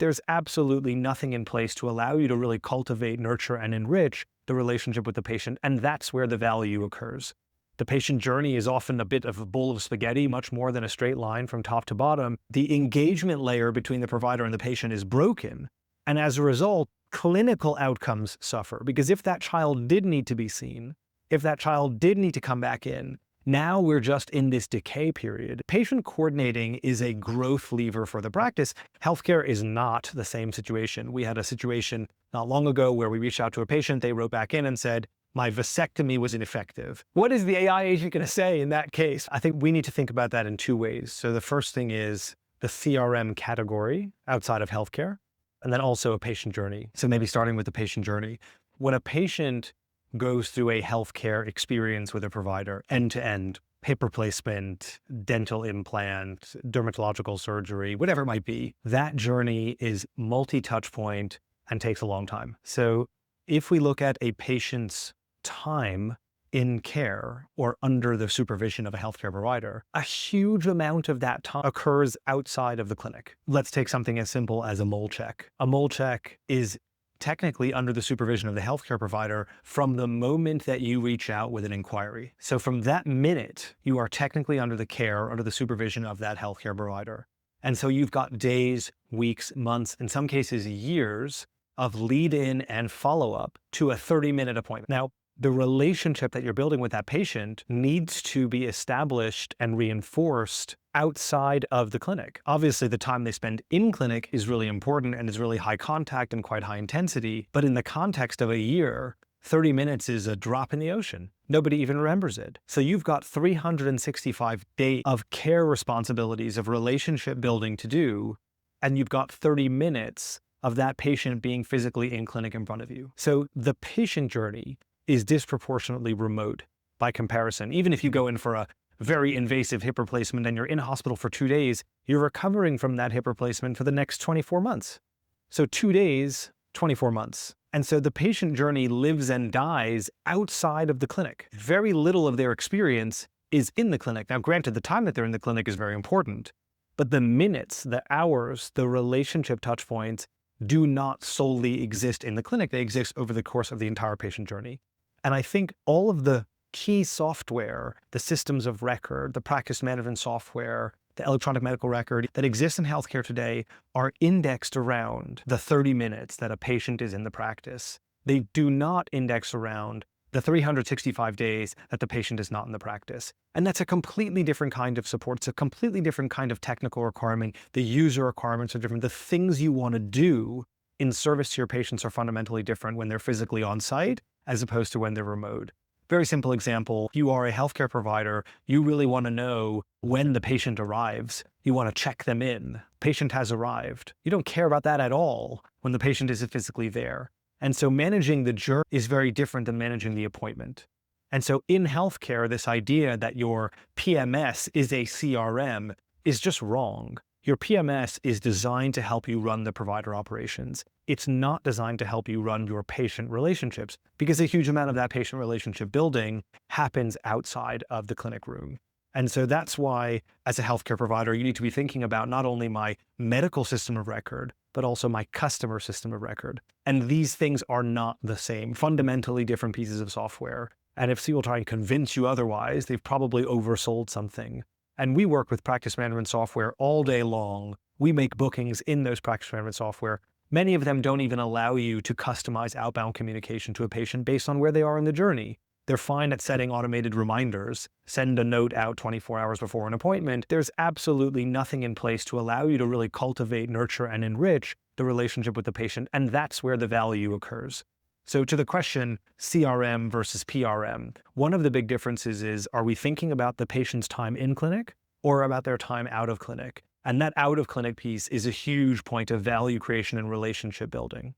there's absolutely nothing in place to allow you to really cultivate, nurture, and enrich the relationship with the patient, and that's where the value occurs. The patient journey is often a bit of a bowl of spaghetti, much more than a straight line from top to bottom. The engagement layer between the provider and the patient is broken, and as a result, clinical outcomes suffer. Because if that child did need to be seen, if that child did need to come back in, now we're just in this decay period. Patient coordinating is a growth lever for the practice. Healthcare is not the same situation. We had a situation not long ago where we reached out to a patient, they wrote back in and said, my vasectomy was ineffective. What is the AI agent going to say in that case? I think we need to think about that in two ways. So the first thing is the CRM category outside of healthcare, and then also a patient journey. So maybe starting with the patient journey. When a patient goes through a healthcare experience with a provider, end-to-end, hip replacement, dental implant, dermatological surgery, whatever it might be, that journey is multi-touch point and takes a long time. So if we look at a patient's time in care or under the supervision of a healthcare provider, a huge amount of that time occurs outside of the clinic. Let's take something as simple as a mole check. A mole check is technically under the supervision of the healthcare provider from the moment that you reach out with an inquiry. So from that minute, you are technically under the care, under the supervision of that healthcare provider. And so you've got days, weeks, months, in some cases years of lead in and follow up to a 30-minute appointment. Now, the relationship that you're building with that patient needs to be established and reinforced outside of the clinic. Obviously, the time they spend in clinic is really important and is really high contact and quite high intensity. But in the context of a year, 30 minutes is a drop in the ocean. Nobody even remembers it. So you've got 365 days of care responsibilities, of relationship building to do, and you've got 30 minutes of that patient being physically in clinic in front of you. So the patient journey is disproportionately remote by comparison. Even if you go in for a very invasive hip replacement and you're in hospital for 2 days, you're recovering from that hip replacement for the next 24 months. So 2 days, 24 months. And so the patient journey lives and dies outside of the clinic. Very little of their experience is in the clinic. Now, granted, the time that they're in the clinic is very important, but the minutes, the hours, the relationship touch points do not solely exist in the clinic. They exist over the course of the entire patient journey. And I think all of the key software, the systems of record, the practice management software, the electronic medical record that exists in healthcare today are indexed around the 30 minutes that a patient is in the practice. They do not index around the 365 days that the patient is not in the practice. And that's a completely different kind of support. It's a completely different kind of technical requirement. The user requirements are different. The things you want to do in service to your patients are fundamentally different when they're physically on site as opposed to when they're remote. Very simple example, you are a healthcare provider, you really want to know when the patient arrives. You want to check them in. Patient has arrived. You don't care about that at all when the patient isn't physically there. And so managing the journey is very different than managing the appointment. And so in healthcare, this idea that your PMS is a CRM is just wrong. Your PMS is designed to help you run the provider operations. It's not designed to help you run your patient relationships because a huge amount of that patient relationship building happens outside of the clinic room. And so that's why, as a healthcare provider, you need to be thinking about not only my medical system of record, but also my customer system of record. And these things are not the same, fundamentally different pieces of software. And if people try and convince you otherwise, they've probably oversold something. And we work with practice management software all day long. We make bookings in those practice management software. Many of them don't even allow you to customize outbound communication to a patient based on where they are in the journey. They're fine at setting automated reminders, send a note out 24 hours before an appointment. There's absolutely nothing in place to allow you to really cultivate, nurture, and enrich the relationship with the patient, and that's where the value occurs. So to the question, CRM versus PRM, one of the big differences is, are we thinking about the patient's time in clinic or about their time out of clinic? And that out of clinic piece is a huge point of value creation and relationship building.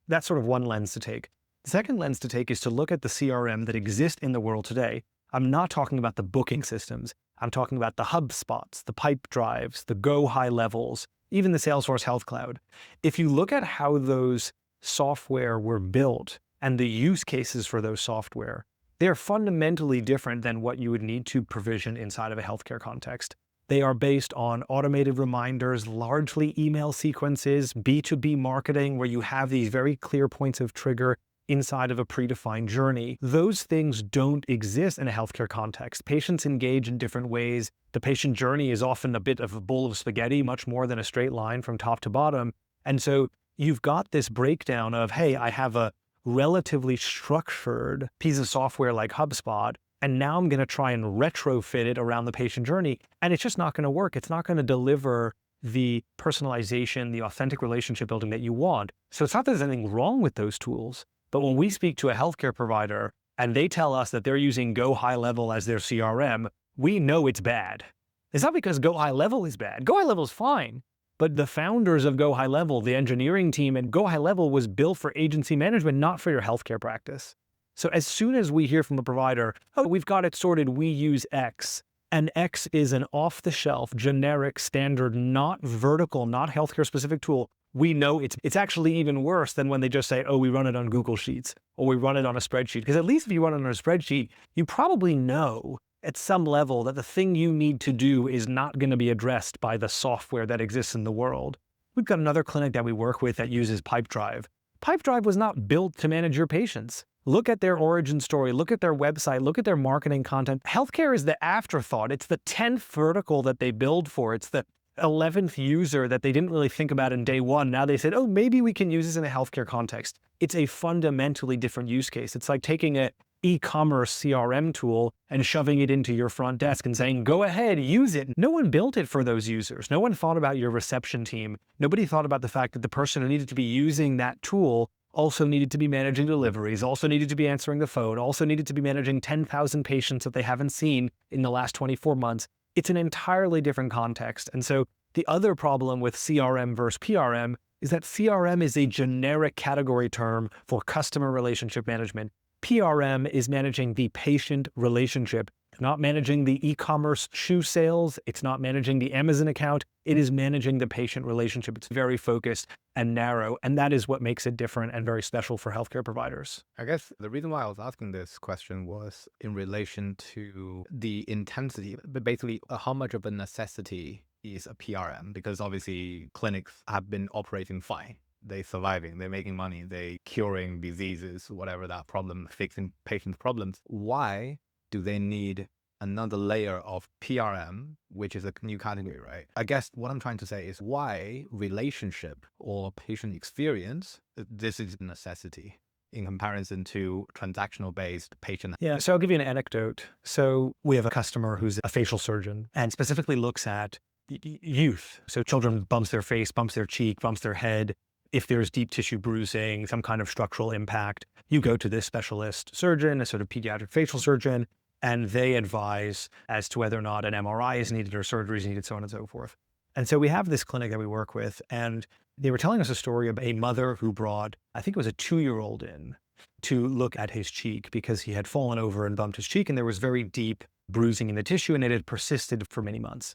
That's sort of one lens to take. The second lens to take is to look at the CRM that exist in the world today. I'm not talking about the booking systems. I'm talking about the HubSpots, the Pipedrives, the Go High Levels, even the Salesforce Health Cloud. If you look at how those software were built and the use cases for those software, they're fundamentally different than what you would need to provision inside of a healthcare context. They are based on automated reminders, largely email sequences, B2B marketing, where you have these very clear points of trigger inside of a predefined journey. Those things don't exist in a healthcare context. Patients engage in different ways. The patient journey is often a bit of a bowl of spaghetti, much more than a straight line from top to bottom. And so you've got this breakdown of, hey, I have a relatively structured piece of software like HubSpot, and now I'm going to try and retrofit it around the patient journey. And it's just not going to work. It's not going to deliver the personalization, the authentic relationship building that you want. So it's not that there's anything wrong with those tools, but when we speak to a healthcare provider and they tell us that they're using Go High Level as their CRM, we know it's bad. It's not because Go High Level is bad. Go High Level is fine. But the founders of Go High Level, the engineering team, and Go High Level was built for agency management, not for your healthcare practice. So as soon as we hear from the provider, oh, we've got it sorted, we use X, and X is an off-the-shelf, generic, standard, not vertical, not healthcare-specific tool, we know it's actually even worse than when they just say, oh, we run it on Google Sheets, or we run it on a spreadsheet. Because at least if you run it on a spreadsheet, you probably know at some level that the thing you need to do is not going to be addressed by the software that exists in the world. We've got another clinic that we work with that uses Pipedrive. Pipedrive was not built to manage your patients. Look at their origin story, look at their website, look at their marketing content. Healthcare is the afterthought. It's the 10th vertical that they build for. It's the 11th user that they didn't really think about in day one. Now they said, oh, maybe we can use this in a healthcare context. It's a fundamentally different use case. It's like taking an e-commerce CRM tool and shoving it into your front desk and saying, go ahead, use it. No one built it for those users. No one thought about your reception team. Nobody thought about the fact that the person who needed to be using that tool also needed to be managing deliveries, also needed to be answering the phone, also needed to be managing 10,000 patients that they haven't seen in the last 24 months. It's an entirely different context. And so the other problem with CRM versus PRM is that CRM is a generic category term for customer relationship management. PRM is managing the patient relationship, not managing the e-commerce shoe sales. It's not managing the Amazon account. It is managing the patient relationship. It's very focused and narrow, and that is what makes it different and very special for healthcare providers. I guess the reason why I was asking this question was in relation to the intensity, but basically how much of a necessity is a PRM? Because obviously clinics have been operating fine. They're surviving, they're making money, they're curing diseases, whatever that problem, fixing patients' problems. Why do they need another layer of PRM, which is a new category, right? I guess what I'm trying to say is why relationship or patient experience, this is a necessity in comparison to transactional-based patient. Yeah, so I'll give you an anecdote. So we have a customer who's a facial surgeon and specifically looks at youth. So children bumps their face, bumps their cheek, bumps their head. If there's deep tissue bruising, some kind of structural impact, you go to this specialist surgeon, a sort of pediatric facial surgeon, and they advise as to whether or not an MRI is needed or surgery is needed, so on and so forth. And so we have this clinic that we work with, and they were telling us a story of a mother who brought, I think it was a 2-year-old in to look at his cheek because he had fallen over and bumped his cheek, and there was very deep bruising in the tissue, and it had persisted for many months.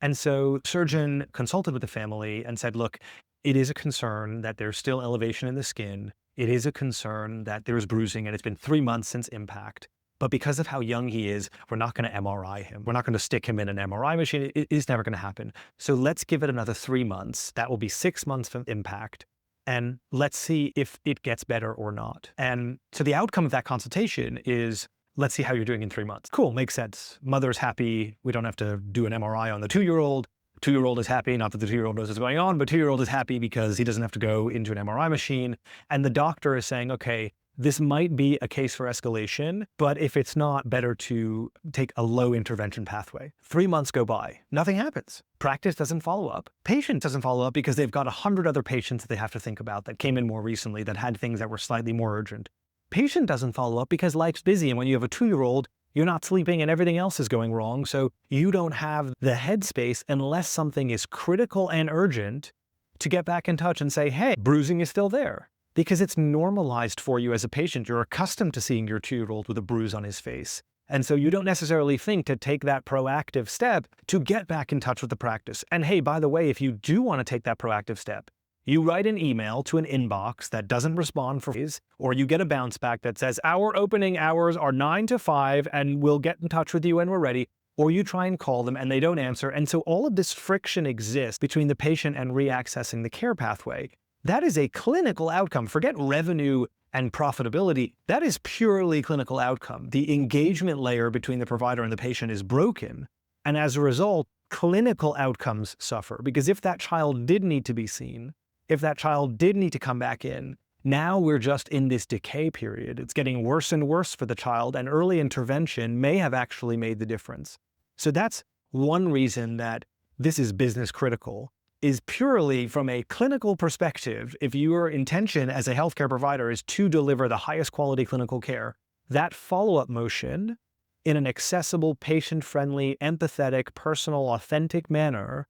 And so the surgeon consulted with the family and said, look, it is a concern that there's still elevation in the skin. It is a concern that there's bruising, and it's been 3 months since impact. But because of how young he is, we're not going to MRI him. We're not going to stick him in an MRI machine. It is never going to happen. So let's give it another 3 months. That will be 6 months from impact. And let's see if it gets better or not. And so the outcome of that consultation is, let's see how you're doing in 3 months. Cool, makes sense. Mother's happy. We don't have to do an MRI on the 2-year-old. 2-year-old is happy, not that the 2-year-old knows what's going on, but 2-year-old is happy because he doesn't have to go into an MRI machine. And the doctor is saying, okay, this might be a case for escalation, but if it's not, better to take a low intervention pathway. 3 months go by, nothing happens. Practice doesn't follow up. Patient doesn't follow up because they've got 100 other patients that they have to think about that came in more recently that had things that were slightly more urgent. Patient doesn't follow up because life's busy, and when you have a 2-year-old, you're not sleeping and everything else is going wrong, so you don't have the headspace unless something is critical and urgent to get back in touch and say, hey, bruising is still there. Because it's normalized for you as a patient. You're accustomed to seeing your 2-year-old with a bruise on his face. And so you don't necessarily think to take that proactive step to get back in touch with the practice. And hey, by the way, if you do want to take that proactive step, you write an email to an inbox that doesn't respond for days, or you get a bounce back that says, our opening hours are 9 to 5 and we'll get in touch with you when we're ready. or you try and call them and they don't answer. And so all of this friction exists between the patient and reaccessing the care pathway. That is a clinical outcome. Forget revenue and profitability. That is purely clinical outcome. The engagement layer between the provider and the patient is broken. And as a result, clinical outcomes suffer. Because if that child did need to be seen, if that child did need to come back in, now we're just in this decay period. It's getting worse and worse for the child, and early intervention may have actually made the difference. So that's one reason that this is business critical, is purely from a clinical perspective. If your intention as a healthcare provider is to deliver the highest quality clinical care, that follow-up motion in an accessible, patient-friendly, empathetic, personal, authentic manner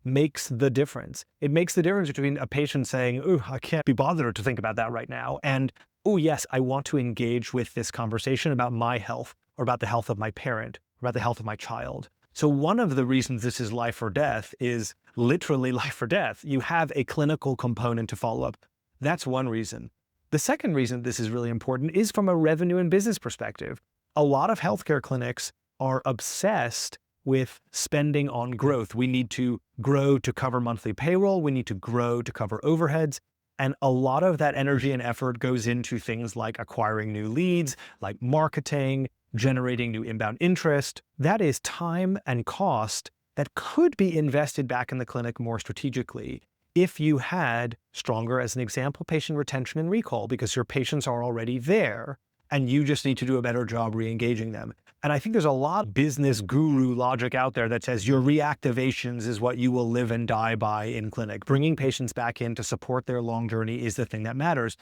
makes the difference. It makes the difference between a patient saying, "Oh, I can't be bothered to think about that right now," and, "Oh, yes, I want to engage with this conversation about my health or about the health of my parent or about the health of my child." So one of the reasons this is life or death is literally life or death. You have a clinical component to follow up. That's one reason. The second reason this is really important is from a revenue and business perspective. A lot of healthcare clinics are obsessed with spending on growth. We need to grow to cover monthly payroll. We need to grow to cover overheads. And a lot of that energy and effort goes into things like acquiring new leads, like marketing, generating new inbound interest. That is time and cost that could be invested back in the clinic more strategically if you had stronger, as an example, patient retention and recall, because your patients are already there and you just need to do a better job re-engaging them. And I think there's a lot of business guru logic out there that says your reactivations is what you will live and die by in clinic. Bringing patients back in to support their long journey is the thing that matters.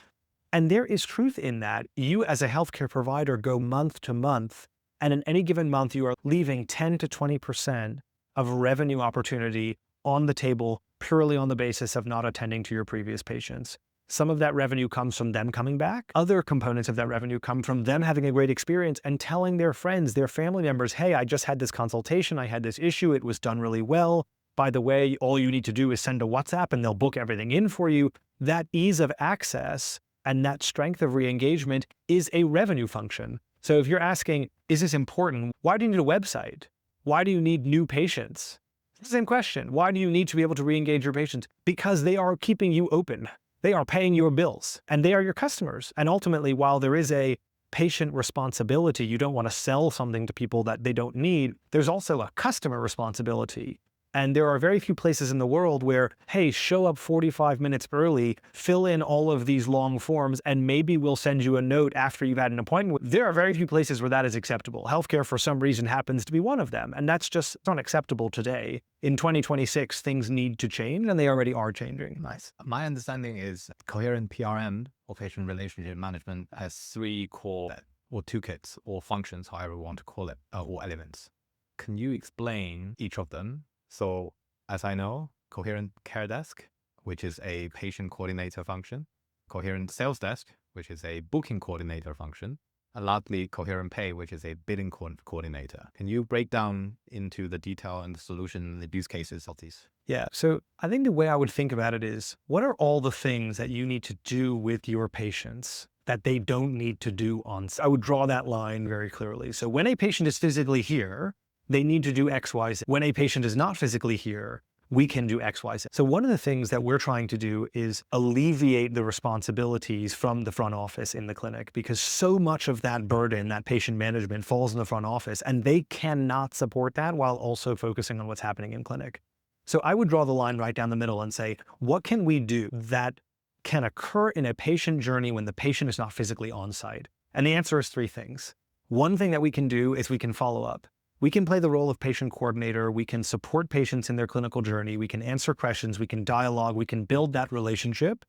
And there is truth in that. You as a healthcare provider go month to month, and in any given month, you are leaving 10 to 20% of revenue opportunity on the table purely on the basis of not attending to your previous patients. Some of that revenue comes from them coming back. Other components of that revenue come from them having a great experience and telling their friends, their family members, "Hey, I just had this consultation. I had this issue. It was done really well. By the way, all you need to do is send a WhatsApp and they'll book everything in for you." That ease of access and that strength of re-engagement is a revenue function. So if you're asking, is this important? Why do you need a website? Why do you need new patients? It's the same question. Why do you need to be able to re-engage your patients? Because they are keeping you open. They are paying your bills and they are your customers. And ultimately, while there is a patient responsibility, you don't want to sell something to people that they don't need, there's also a customer responsibility. And there are very few places in the world where, hey, show up 45 minutes early, fill in all of these long forms, and maybe we'll send you a note after you've had an appointment. There are very few places where that is acceptable. Healthcare, for some reason, happens to be one of them. And that's just unacceptable today. In 2026, things need to change, and they already are changing. Nice. My understanding is Coherent PRM, or patient relationship management, has three core or toolkits or functions, however you want to call it, or elements. Can you explain each of them? So as I know, Coherent Care Desk, which is a patient coordinator function, Coherent Sales Desk, which is a booking coordinator function, and lastly, Coherent Pay, which is a billing coordinator. Can you break down into the detail and the solution and the use cases of these? Yeah, so I think the way I would think about it is, what are all the things that you need to do with your patients that they don't need to do on site? I would draw that line very clearly. So when a patient is physically here, they need to do X, Y, Z. When a patient is not physically here, we can do X, Y, Z. So one of the things that we're trying to do is alleviate the responsibilities from the front office in the clinic, because so much of that burden, that patient management, falls in the front office, and they cannot support that while also focusing on what's happening in clinic. So I would draw the line right down the middle and say, what can we do that can occur in a patient journey when the patient is not physically on site? And the answer is three things. One thing that we can do is we can follow up. We can play the role of patient coordinator. We can support patients in their clinical journey. We can answer questions. We can dialogue. We can build that relationship.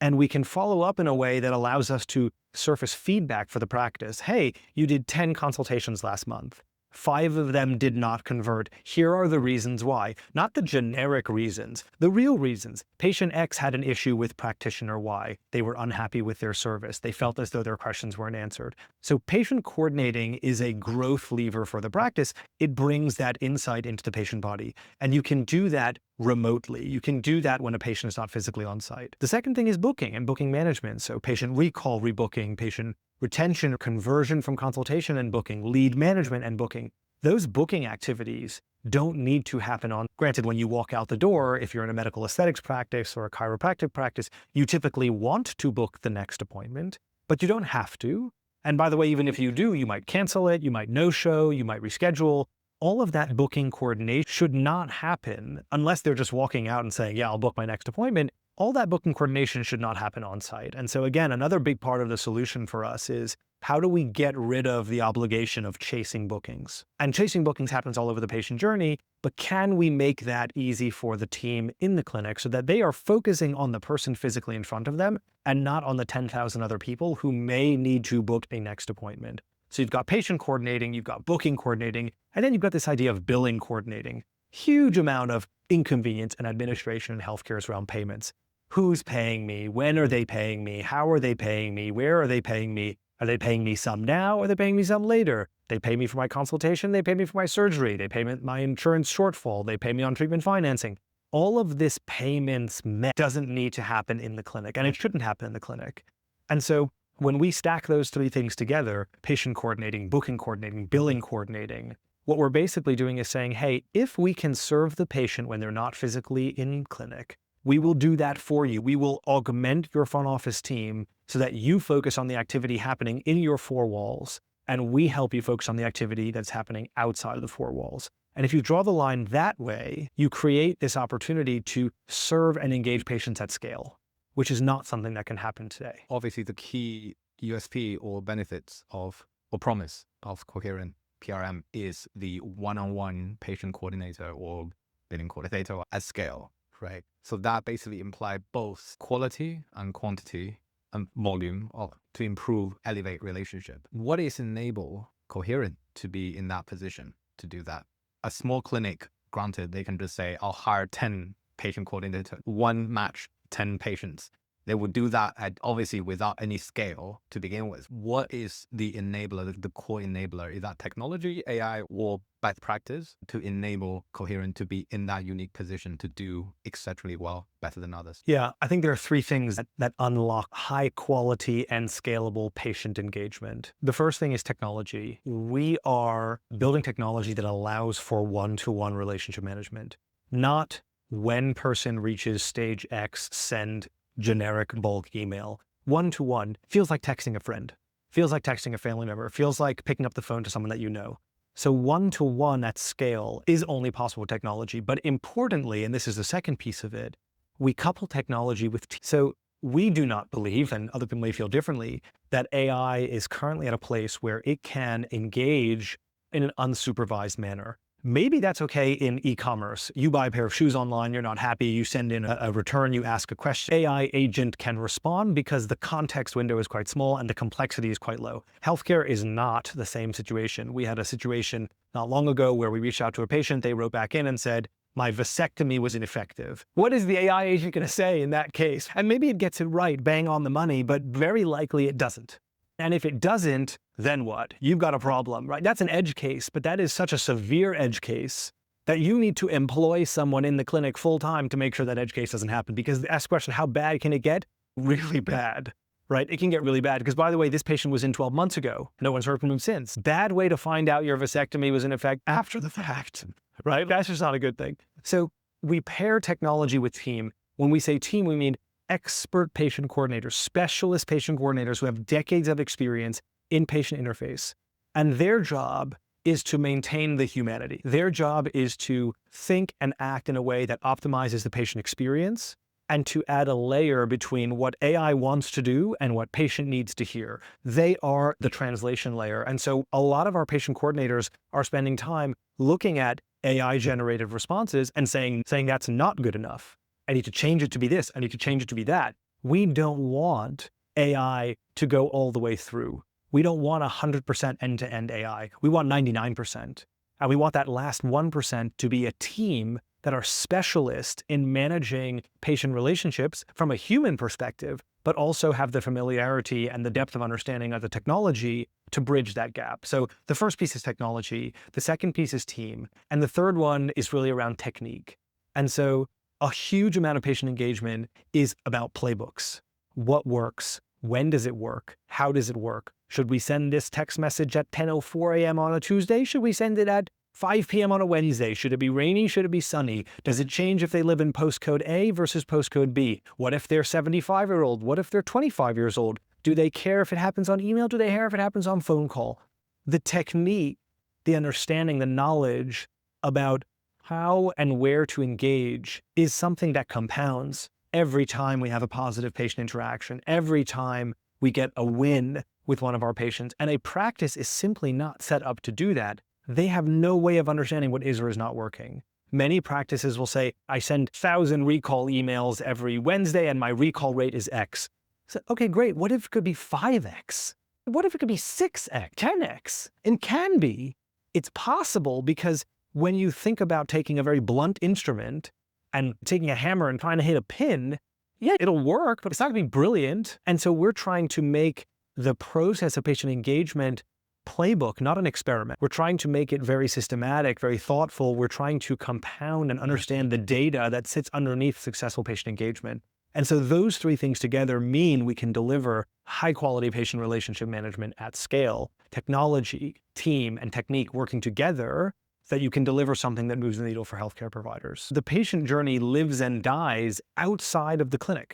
And we can follow up in a way that allows us to surface feedback for the practice. Hey, you did 10 consultations last month. 5 of them did not convert. Here are the reasons why. Not the generic reasons, the real reasons. Patient X had an issue with practitioner Y. They were unhappy with their service. They felt as though their questions weren't answered. So patient coordinating is a growth lever for the practice. It brings that insight into the patient body. And you can do that remotely. You can do that when a patient is not physically on site. The second thing is booking and booking management. So patient recall, rebooking, patient retention, conversion from consultation and booking, lead management and booking. those booking activities don't need to happen on, granted, when you walk out the door, if you're in a medical aesthetics practice or a chiropractic practice, you typically want to book the next appointment, but you don't have to. And by the way, even if you do, you might cancel it, you might no-show, you might reschedule. All of that booking coordination should not happen unless they're just walking out and saying, yeah, I'll book my next appointment. All that booking coordination should not happen on site. And so again, another big part of the solution for us is how do we get rid of the obligation of chasing bookings? And chasing bookings happens all over the patient journey, but can we make that easy for the team in the clinic so that they are focusing on the person physically in front of them and not on the 10,000 other people who may need to book a next appointment? So you've got patient coordinating, you've got booking coordinating, and then you've got this idea of billing coordinating. Huge amount of inconvenience and administration in healthcare is around payments. Who's paying me? When are they paying me? How are they paying me? Where are they paying me? Are they paying me some now? Or are they paying me some later? They pay me for my consultation. They pay me for my surgery. They pay me my insurance shortfall. They pay me on treatment financing. All of this payments doesn't need to happen in the clinic, and it shouldn't happen in the clinic. And so when we stack those three things together, patient coordinating, booking coordinating, billing coordinating, what we're basically doing is saying, hey, if we can serve the patient when they're not physically in clinic, we will do that for you. We will augment your front office team so that you focus on the activity happening in your four walls, and we help you focus on the activity that's happening outside of the four walls. And if you draw the line that way, you create this opportunity to serve and engage patients at scale, which is not something that can happen today. Obviously, the key USP or benefits of, or promise of Coherent PRM is the one-on-one patient coordinator or billing coordinator at scale, right? So that basically implies both quality and quantity and volume to improve, elevate relationship. What is enable Coherent to be in that position to do that? A small clinic, granted, they can just say, I'll hire 10 patient coordinators, one match 10 patients. They would do that obviously without any scale to begin with. What is the enabler, the core enabler? Is that technology, AI, or best practice to enable Coherent to be in that unique position to do exceptionally well, better than others? Yeah, I think there are three things that unlock high quality and scalable patient engagement. The first thing is technology. We are building technology that allows for one-to-one relationship management, not when person reaches stage X, send generic bulk email. One-to-one feels like texting a friend, feels like texting a family member, feels like picking up the phone to someone that you know. So one-to-one at scale is only possible with technology. But importantly, and this is the second piece of it, we couple technology with, so we do not believe, and other people may feel differently, that AI is currently at a place where it can engage in an unsupervised manner. Maybe that's okay in e-commerce. You buy a pair of shoes online, you're not happy, you send in a return, you ask a question. AI agent can respond because the context window is quite small and the complexity is quite low. Healthcare is not the same situation. We had a situation not long ago where we reached out to a patient, they wrote back in and said, my vasectomy was ineffective. What is the AI agent going to say in that case? And maybe it gets it right, bang on the money, but very likely it doesn't. And if it doesn't, then what? You've got a problem, right? That's an edge case, but that is such a severe edge case that you need to employ someone in the clinic full time to make sure that edge case doesn't happen. Because ask the question, how bad can it get? Really bad, right? It can get really bad. Because by the way, this patient was in 12 months ago. No one's heard from him since. Bad way to find out your vasectomy was in effect after the fact, right? That's just not a good thing. So we pair technology with team. When we say team, we mean expert patient coordinators, specialist patient coordinators who have decades of experience in patient interface. And their job is to maintain the humanity. Their job is to think and act in a way that optimizes the patient experience and to add a layer between what AI wants to do and what patient needs to hear. They are the translation layer. And so a lot of our patient coordinators are spending time looking at AI-generated responses and saying that's not good enough. I need to change it to be this. I need to change it to be that. We don't want AI to go all the way through. We don't want 100% end-to-end AI. We want 99%. And we want that last 1% to be a team that are specialists in managing patient relationships from a human perspective, but also have the familiarity and the depth of understanding of the technology to bridge that gap. So the first piece is technology. The second piece is team. And the third one is really around technique. And so a huge amount of patient engagement is about playbooks. What works? When does it work? How does it work? Should we send this text message at 10:04 a.m. on a Tuesday? Should we send it at 5 p.m. on a Wednesday? Should it be rainy? Should it be sunny? Does it change if they live in postcode A versus postcode B? What if they're 75-year-old? What if they're 25 years old? Do they care if it happens on email? Do they care if it happens on phone call? The technique, the understanding, the knowledge about how and where to engage is something that compounds every time we have a positive patient interaction, every time we get a win with one of our patients. And a practice is simply not set up to do that. They have no way of understanding what is or is not working. Many practices will say, I send 1,000 recall emails every Wednesday and my recall rate is X. So, okay, great. What if it could be 5X? What if it could be 6X, 10X? And can be. It's possible because when you think about taking a very blunt instrument and taking a hammer and trying to hit a pin, yeah, it'll work, but it's not going to be brilliant. And so we're trying to make the process of patient engagement playbook, not an experiment. We're trying to make it very systematic, very thoughtful. We're trying to compound and understand the data that sits underneath successful patient engagement. And so those three things together mean we can deliver high-quality patient relationship management at scale. Technology, team, and technique working together that you can deliver something that moves the needle for healthcare providers. The patient journey lives and dies outside of the clinic.